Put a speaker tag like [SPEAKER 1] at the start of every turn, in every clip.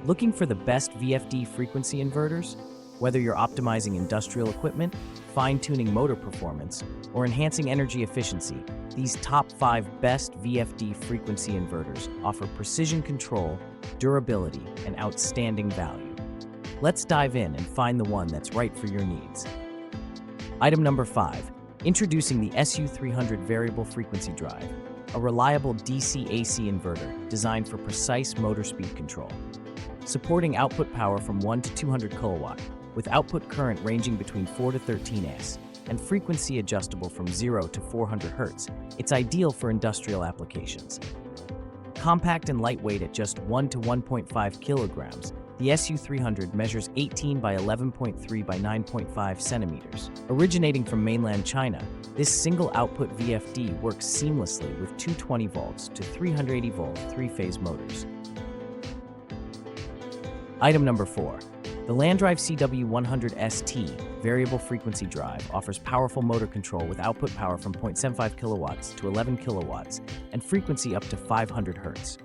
[SPEAKER 1] Looking for the best VFD frequency inverters? Whether you're optimizing industrial equipment, fine-tuning motor performance, or enhancing energy efficiency, these top 5 best VFD frequency inverters offer precision control, durability, and outstanding value. Let's dive in and find the one that's right for your needs. Item number 5. Introducing the SU300 Variable Frequency Drive, a reliable DC-AC inverter designed for precise motor speed control. Supporting output power from 1 to 200 kW, with output current ranging between 4 to 13 amps, and frequency adjustable from 0 to 400 Hz, it's ideal for industrial applications. Compact and lightweight at just 1 to 1.5 kilograms, the SU300 measures 18 by 11.3 by 9.5 centimeters. Originating from mainland China, this single-output VFD works seamlessly with 220 volts to 380 volt three-phase motors. Item number 4. The Landrive CW100ST Variable Frequency Drive offers powerful motor control with output power from 0.75 kilowatts to 11 kilowatts and frequency up to 500 Hz.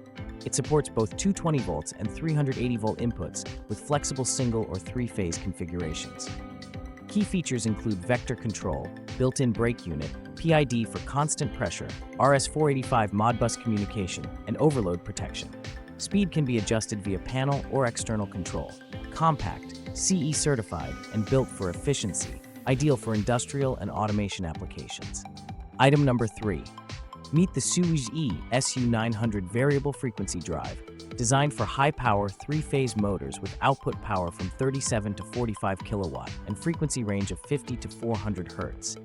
[SPEAKER 1] It supports both 220 volts and 380 volt inputs with flexible single or three-phase configurations. Key features include vector control, built-in brake unit, PID for constant pressure, RS-485 Modbus communication, and overload protection. Speed can be adjusted via panel or external control. Compact, CE certified, and built for efficiency, ideal for industrial and automation applications. Item number 3. Meet the Suige SU900 Variable Frequency Drive, designed for high-power three-phase motors with output power from 37 to 45 kilowatt and frequency range of 50 to 400 Hz.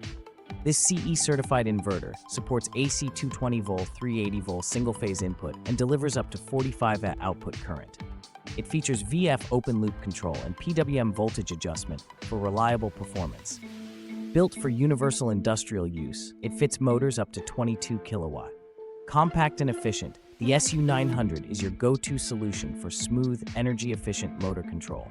[SPEAKER 1] This CE-certified inverter supports AC 220 volt 380 volt single-phase input and delivers up to 45 watt output current. It features VF open-loop control and PWM voltage adjustment for reliable performance. Built for universal industrial use, it fits motors up to 22 kilowatt. Compact and efficient, the SU900 is your go-to solution for smooth, energy-efficient motor control.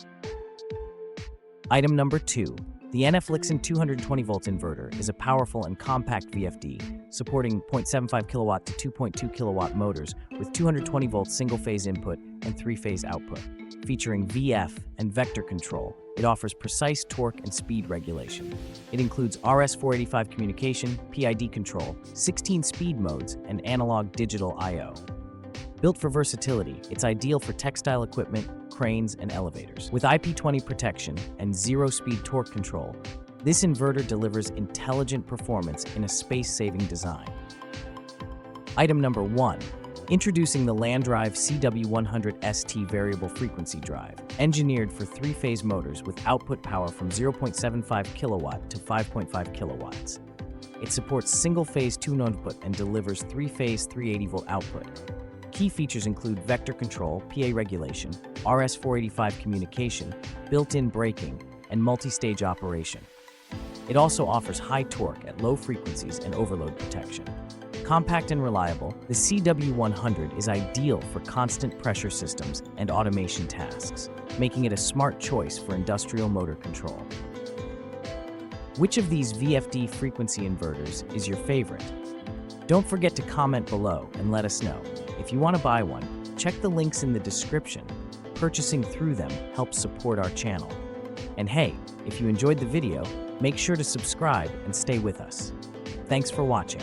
[SPEAKER 1] Item number 2. The NFIlixen 220 volt inverter is a powerful and compact VFD, supporting 0.75 kilowatt to 2.2 kilowatt motors with 220 volt single-phase input and three-phase output. Featuring VF and vector control, it offers precise torque and speed regulation. It includes RS-485 communication, PID control, 16 speed modes, and analog digital I/O. Built for versatility, it's ideal for textile equipment, cranes, and elevators. With IP20 protection and zero-speed torque control, this inverter delivers intelligent performance in a space-saving design. Item number 1. Introducing the Landrive CW100ST Variable Frequency Drive, engineered for three-phase motors with output power from 0.75 kilowatt to 5.5 kilowatts. It supports single-phase tune output and delivers three-phase 380 volt output. Key features include vector control, PA regulation, RS-485 communication, built-in braking, and multi-stage operation. It also offers high torque at low frequencies and overload protection. Compact and reliable, the CW100 is ideal for constant pressure systems and automation tasks, making it a smart choice for industrial motor control. Which of these VFD frequency inverters is your favorite? Don't forget to comment below and let us know. If you want to buy one, check the links in the description. Purchasing through them helps support our channel. And hey, if you enjoyed the video, make sure to subscribe and stay with us. Thanks for watching.